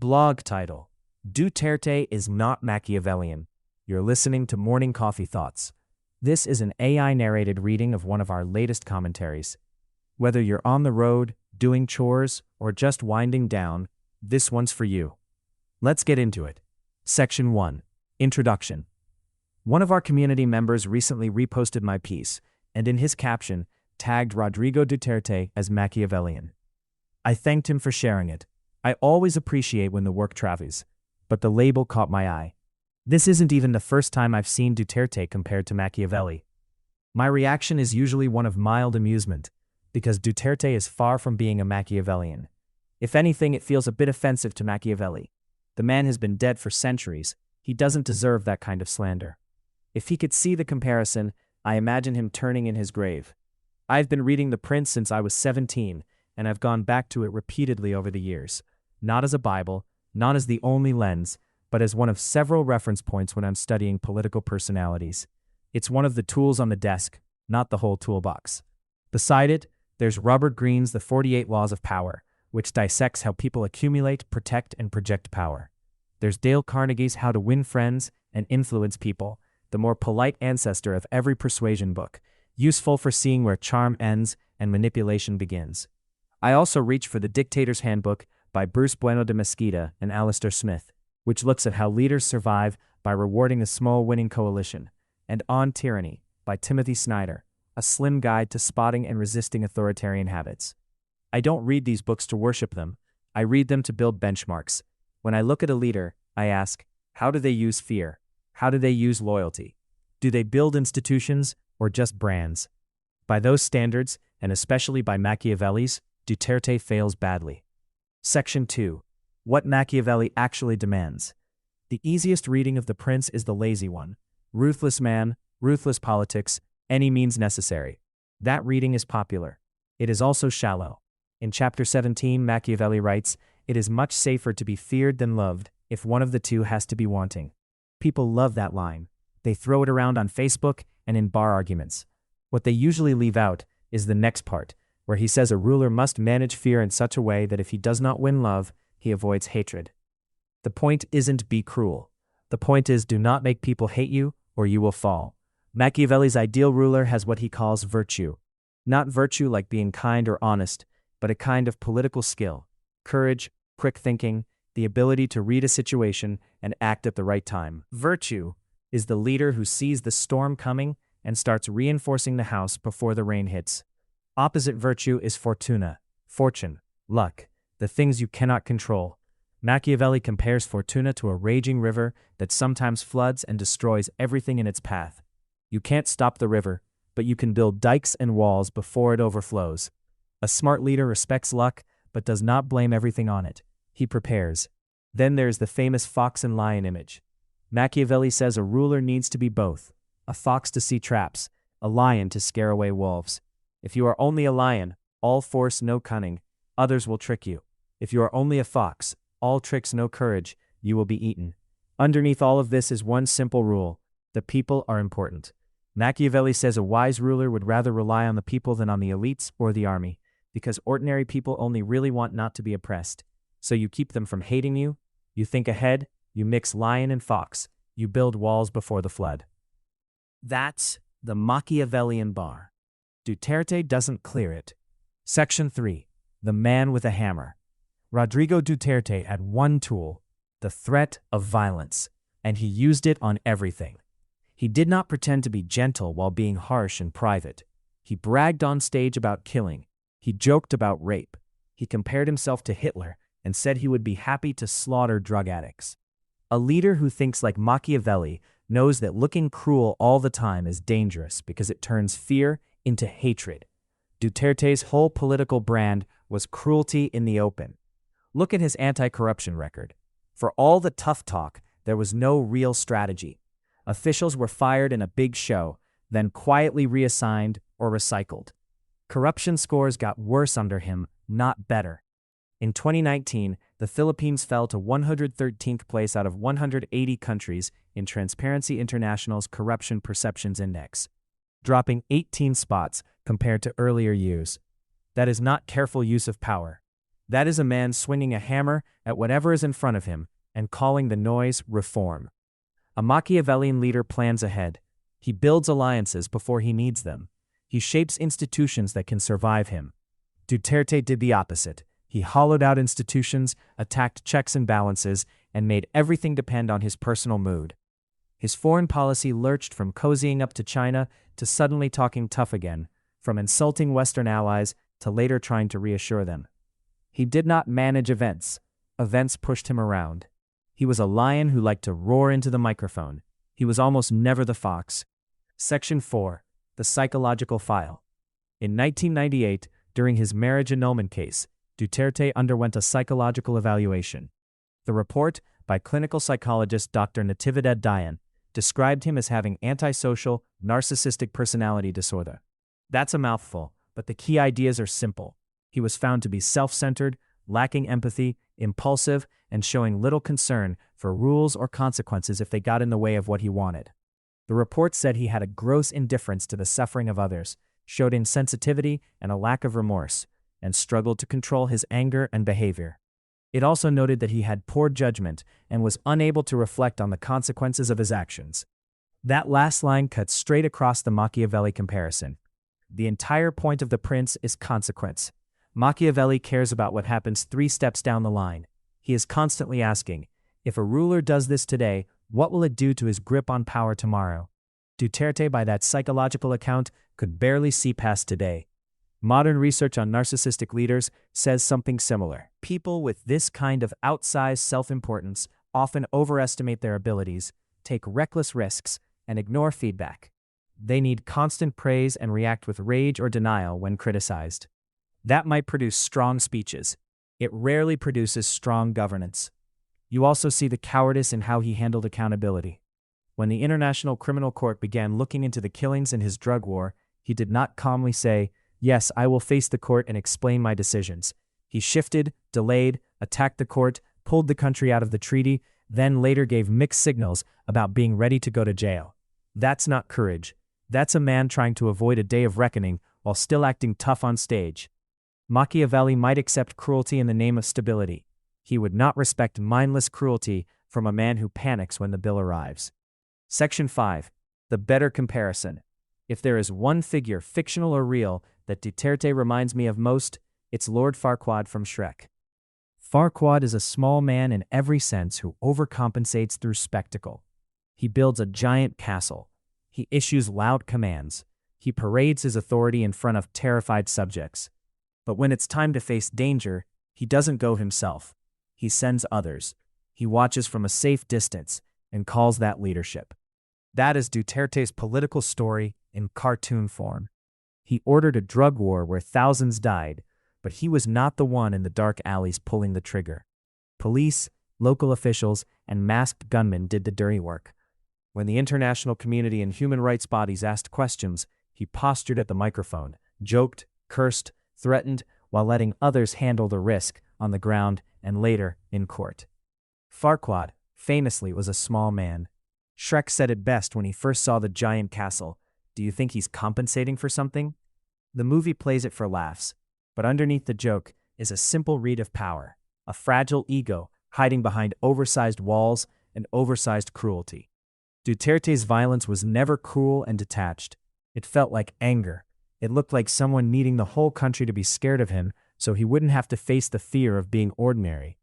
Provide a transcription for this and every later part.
Blog title: Duterte Is Not Machiavellian. You're listening to Morning Coffee Thoughts. This is an AI-narrated reading of one of our latest commentaries. Whether you're on the road, doing chores, or just winding down, this one's for you. Let's get into it. Section 1. Introduction. One of our community members recently reposted my piece, and in his caption, tagged Rodrigo Duterte as Machiavellian. I thanked him for sharing it. I always appreciate when the work travels, but the label caught my eye. This isn't even the first time I've seen Duterte compared to Machiavelli. My reaction is usually one of mild amusement, because Duterte is far from being a Machiavellian. If anything, it feels a bit offensive to Machiavelli. The man has been dead for centuries. He doesn't deserve that kind of slander. If he could see the comparison, I imagine him turning in his grave. I've been reading The Prince since I was 17, and I've gone back to it repeatedly over the years. Not as a Bible, not as the only lens, but as one of several reference points when I'm studying political personalities. It's one of the tools on the desk, not the whole toolbox. Beside it, there's Robert Greene's The 48 Laws of Power, which dissects how people accumulate, protect, and project power. There's Dale Carnegie's How to Win Friends and Influence People, the more polite ancestor of every persuasion book, useful for seeing where charm ends and manipulation begins. I also reach for The Dictator's Handbook by Bruce Bueno de Mesquita and Alistair Smith, which looks at how leaders survive by rewarding a small winning coalition, and On Tyranny by Timothy Snyder, a slim guide to spotting and resisting authoritarian habits. I don't read these books to worship them. I read them to build benchmarks. When I look at a leader, I ask, how do they use fear? How do they use loyalty? Do they build institutions or just brands? By those standards, and especially by Machiavelli's, Duterte fails badly. Section 2. What Machiavelli actually demands. The easiest reading of The Prince is the lazy one. Ruthless man, ruthless politics, any means necessary. That reading is popular. It is also shallow. In Chapter 17, Machiavelli writes, "It is much safer to be feared than loved, if one of the two has to be wanting." People love that line. They throw it around on Facebook and in bar arguments. What they usually leave out is the next part, where he says a ruler must manage fear in such a way that if he does not win love, he avoids hatred. The point isn't be cruel. The point is do not make people hate you, or you will fall. Machiavelli's ideal ruler has what he calls virtue. Not virtue like being kind or honest, but a kind of political skill, courage, quick thinking, the ability to read a situation and act at the right time. Virtue is the leader who sees the storm coming and starts reinforcing the house before the rain hits. Opposite virtue is fortuna, fortune, luck, the things you cannot control. Machiavelli compares fortuna to a raging river that sometimes floods and destroys everything in its path. You can't stop the river, but you can build dikes and walls before it overflows. A smart leader respects luck, but does not blame everything on it. He prepares. Then there's the famous fox and lion image. Machiavelli says a ruler needs to be both, a fox to see traps, a lion to scare away wolves. If you are only a lion, all force, no cunning, others will trick you. If you are only a fox, all tricks, no courage, you will be eaten. Underneath all of this is one simple rule: the people are important. Machiavelli says a wise ruler would rather rely on the people than on the elites or the army, because ordinary people only really want not to be oppressed. So you keep them from hating you, you think ahead, you mix lion and fox, you build walls before the flood. That's the Machiavellian bar. Duterte doesn't clear it. Section 3. The man with a hammer. Rodrigo Duterte had one tool, the threat of violence, and he used it on everything. He did not pretend to be gentle while being harsh in private. He bragged on stage about killing. He joked about rape. He compared himself to Hitler and said he would be happy to slaughter drug addicts. A leader who thinks like Machiavelli knows that looking cruel all the time is dangerous because it turns fear into hatred. Duterte's whole political brand was cruelty in the open. Look at his anti-corruption record. For all the tough talk, there was no real strategy. Officials were fired in a big show, then quietly reassigned or recycled. Corruption scores got worse under him, not better. In 2019, the Philippines fell to 113th place out of 180 countries in Transparency International's Corruption Perceptions Index, dropping 18 spots compared to earlier years. That is not careful use of power. That is a man swinging a hammer at whatever is in front of him and calling the noise reform. A Machiavellian leader plans ahead. He builds alliances before he needs them. He shapes institutions that can survive him. Duterte did the opposite. He hollowed out institutions, attacked checks and balances, and made everything depend on his personal mood. His foreign policy lurched from cozying up to China to suddenly talking tough again, from insulting Western allies to later trying to reassure them. He did not manage events. Events pushed him around. He was a lion who liked to roar into the microphone. He was almost never the fox. Section 4. The Psychological File. In 1998, during his marriage annulment case, Duterte underwent a psychological evaluation. The report, by clinical psychologist Dr. Natividad Dayan, described him as having antisocial, narcissistic personality disorder. That's a mouthful, but the key ideas are simple. He was found to be self-centered, lacking empathy, impulsive, and showing little concern for rules or consequences if they got in the way of what he wanted. The report said he had a gross indifference to the suffering of others, showed insensitivity and a lack of remorse, and struggled to control his anger and behavior. It also noted that he had poor judgment and was unable to reflect on the consequences of his actions. That last line cuts straight across the Machiavelli comparison. The entire point of the prince is consequence. Machiavelli cares about what happens 3 steps down the line. He is constantly asking, if a ruler does this today, what will it do to his grip on power tomorrow? Duterte, by that psychological account, could barely see past today. Modern research on narcissistic leaders says something similar. People with this kind of outsized self-importance often overestimate their abilities, take reckless risks, and ignore feedback. They need constant praise and react with rage or denial when criticized. That might produce strong speeches. It rarely produces strong governance. You also see the cowardice in how he handled accountability. When the International Criminal Court began looking into the killings in his drug war, he did not calmly say, "Yes, I will face the court and explain my decisions." He shifted, delayed, attacked the court, pulled the country out of the treaty, then later gave mixed signals about being ready to go to jail. That's not courage. That's a man trying to avoid a day of reckoning while still acting tough on stage. Machiavelli might accept cruelty in the name of stability. He would not respect mindless cruelty from a man who panics when the bill arrives. Section 5. The better comparison. If there is one figure, fictional or real, that Duterte reminds me of most, it's Lord Farquaad from Shrek. Farquaad is a small man in every sense who overcompensates through spectacle. He builds a giant castle. He issues loud commands. He parades his authority in front of terrified subjects. But when it's time to face danger, he doesn't go himself. He sends others. He watches from a safe distance and calls that leadership. That is Duterte's political story in cartoon form. He ordered a drug war where thousands died, but he was not the one in the dark alleys pulling the trigger. Police, local officials, and masked gunmen did the dirty work. When the international community and human rights bodies asked questions, he postured at the microphone, joked, cursed, threatened, while letting others handle the risk on the ground and later in court. Farquaad, famously, was a small man. Shrek said it best when he first saw the giant castle. Do you think he's compensating for something? The movie plays it for laughs, but underneath the joke is a simple read of power, a fragile ego hiding behind oversized walls and oversized cruelty. Duterte's violence was never cool and detached. It felt like anger. It looked like someone needing the whole country to be scared of him so he wouldn't have to face the fear of being ordinary.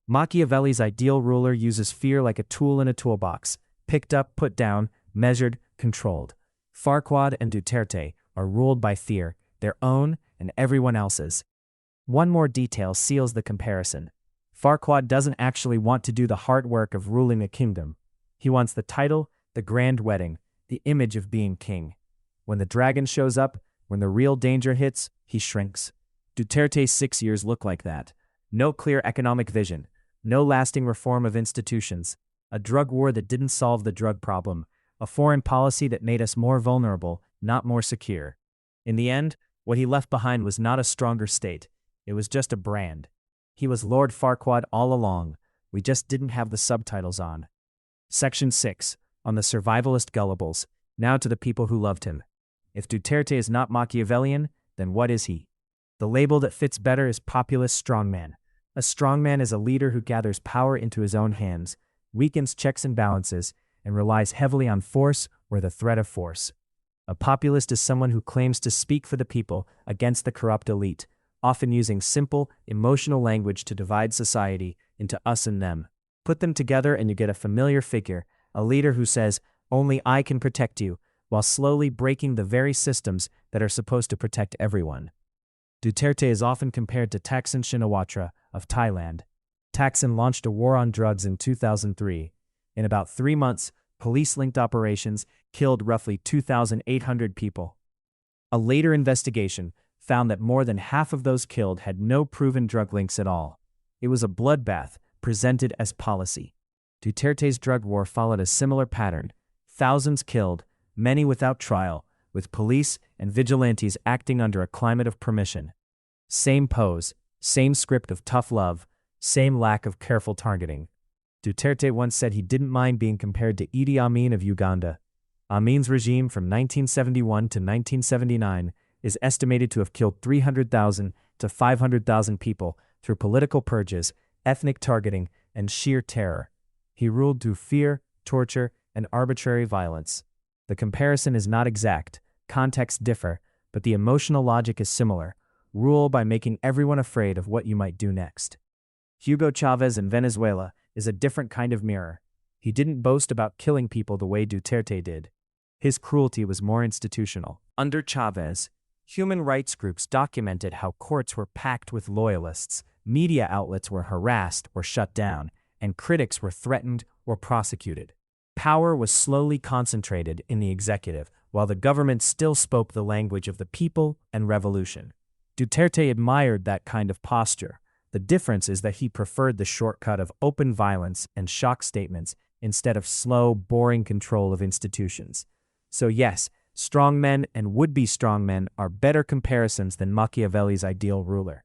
Machiavelli's ideal ruler uses fear like a tool in a toolbox, picked up, put down, measured, controlled. Farquaad and Duterte are ruled by fear, their own and everyone else's. One more detail seals the comparison. Farquaad doesn't actually want to do the hard work of ruling a kingdom. He wants the title, the grand wedding, the image of being king. When the dragon shows up, when the real danger hits, he shrinks. Duterte's 6 years look like that. No clear economic vision, no lasting reform of institutions, a drug war that didn't solve the drug problem, a foreign policy that made us more vulnerable, not more secure. In the end, what he left behind was not a stronger state. It was just a brand. He was Lord Farquaad all along. We just didn't have the subtitles on. Section 6. On the survivalist gullibles. Now to the people who loved him. If Duterte is not Machiavellian, then what is he? The label that fits better is populist strongman. A strongman is a leader who gathers power into his own hands, weakens checks and balances, and relies heavily on force or the threat of force. A populist is someone who claims to speak for the people against the corrupt elite, often using simple, emotional language to divide society into us and them. Put them together and you get a familiar figure, a leader who says, "Only I can protect you," while slowly breaking the very systems that are supposed to protect everyone. Duterte is often compared to Thaksin Shinawatra of Thailand. Thaksin launched a war on drugs in 2003. In about 3 months, police-linked operations killed roughly 2,800 people. A later investigation found that more than half of those killed had no proven drug links at all. It was a bloodbath presented as policy. Duterte's drug war followed a similar pattern. Thousands killed, many without trial, with police and vigilantes acting under a climate of permission. Same pose, same script of tough love, same lack of careful targeting. Duterte once said he didn't mind being compared to Idi Amin of Uganda. Amin's regime from 1971 to 1979 is estimated to have killed 300,000 to 500,000 people through political purges, ethnic targeting, and sheer terror. He ruled through fear, torture, and arbitrary violence. The comparison is not exact, contexts differ, but the emotional logic is similar. Rule by making everyone afraid of what you might do next. Hugo Chavez in Venezuela is a different kind of mirror. He didn't boast about killing people the way Duterte did. His cruelty was more institutional. Under Chavez, human rights groups documented how courts were packed with loyalists, media outlets were harassed or shut down, and critics were threatened or prosecuted. Power was slowly concentrated in the executive, while the government still spoke the language of the people and revolution. Duterte admired that kind of posture. The difference is that he preferred the shortcut of open violence and shock statements instead of slow, boring control of institutions. So yes, strongmen and would-be strongmen are better comparisons than Machiavelli's ideal ruler.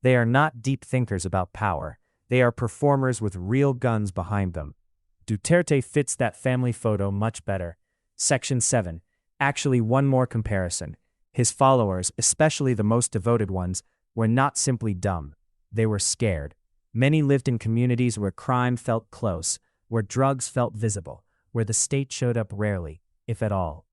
They are not deep thinkers about power. They are performers with real guns behind them. Duterte fits that family photo much better. Section 7. Actually, one more comparison. His followers, especially the most devoted ones, were not simply dumb. They were scared. Many lived in communities where crime felt close, where drugs felt visible, where the state showed up rarely, if at all.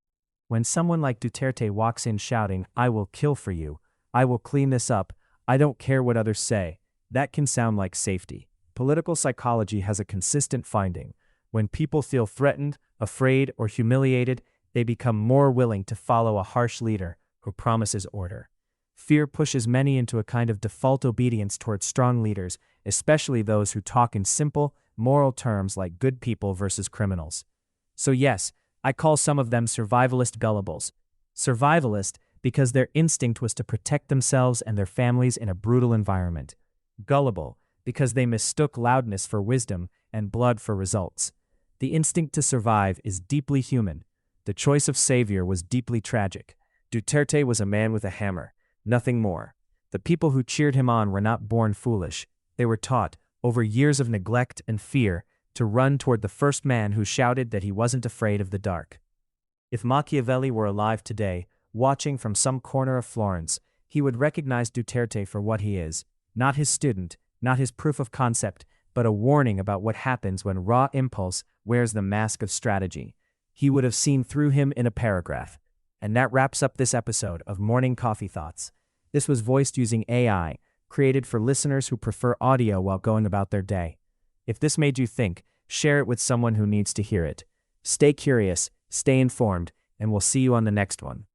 When someone like Duterte walks in shouting, "I will kill for you, I will clean this up, I don't care what others say," that can sound like safety. Political psychology has a consistent finding. When people feel threatened, afraid, or humiliated, they become more willing to follow a harsh leader who promises order. Fear pushes many into a kind of default obedience towards strong leaders, especially those who talk in simple, moral terms like good people versus criminals. So yes, I call some of them survivalist gullibles. Survivalist because their instinct was to protect themselves and their families in a brutal environment. Gullible because they mistook loudness for wisdom and blood for results. The instinct to survive is deeply human. The choice of savior was deeply tragic. Duterte was a man with a hammer, nothing more. The people who cheered him on were not born foolish. They were taught, over years of neglect and fear, to run toward the first man who shouted that he wasn't afraid of the dark. If Machiavelli were alive today, watching from some corner of Florence, he would recognize Duterte for what he is, not his student, not his proof of concept, but a warning about what happens when raw impulse wears the mask of strategy. He would have seen through him in a paragraph. And that wraps up this episode of Morning Coffee Thoughts. This was voiced using AI, created for listeners who prefer audio while going about their day. If this made you think, share it with someone who needs to hear it. Stay curious, stay informed, and we'll see you on the next one.